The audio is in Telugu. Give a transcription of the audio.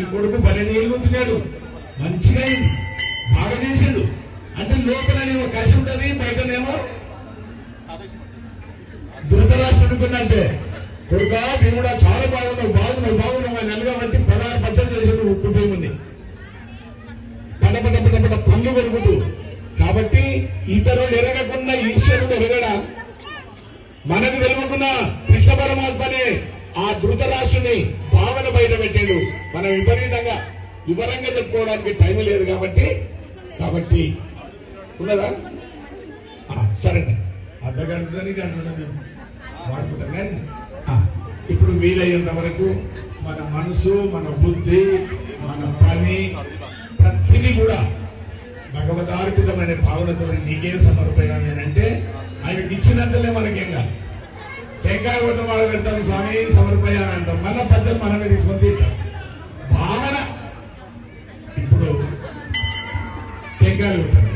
ఈ కొడుకు 12 ఏళ్ళు ఉంటున్నాడు, మంచిగా అయింది, బాగా చేసాడు అంటే లోపలనేమో కసి ఉంటుంది, బయటనేమో ధృతరాష్ట్రుడుకుందంటే కొడుక భీముడా చాలా బాగున్నావు అని అనగాబట్టి 16 పచ్చలు చేసాడు కుటుంబుని పట పనులు పెరుగుతూ. కాబట్టి ఇతరులు ఎరగకుండా ఈశ్వరుడు ఎరగడా, మనకు వెలుగుకున్న కృష్ణ పరమాత్మనే ఆ ధృతరాష్ట్రుని భావన బయట పెట్టాడు. మనం వివరంగా చెప్పుకోవడానికి టైం లేదు కాబట్టి ఉన్నదా సరేండి, అర్ధగంటకి వాడుకుంటాం. కానీ ఇప్పుడు వీలయ్యేంత వరకు మన మనసు, మన బుద్ధి, మన పని ప్రతిదీ కూడా భగవదార్పితమైన భావనతో నీకే సమర్పయానంటే ఆయనకి ఇచ్చినంతలే మనకేం కాదు. టెంకాయ కొట్ట వాళ్ళు పెడతాం, స్వామి సమర్పయానంటాం, మన పద్ధతి మనమే తీసుకొని తీర్థం భావన. ఇప్పుడు టెంకాయలు కొట్టారు,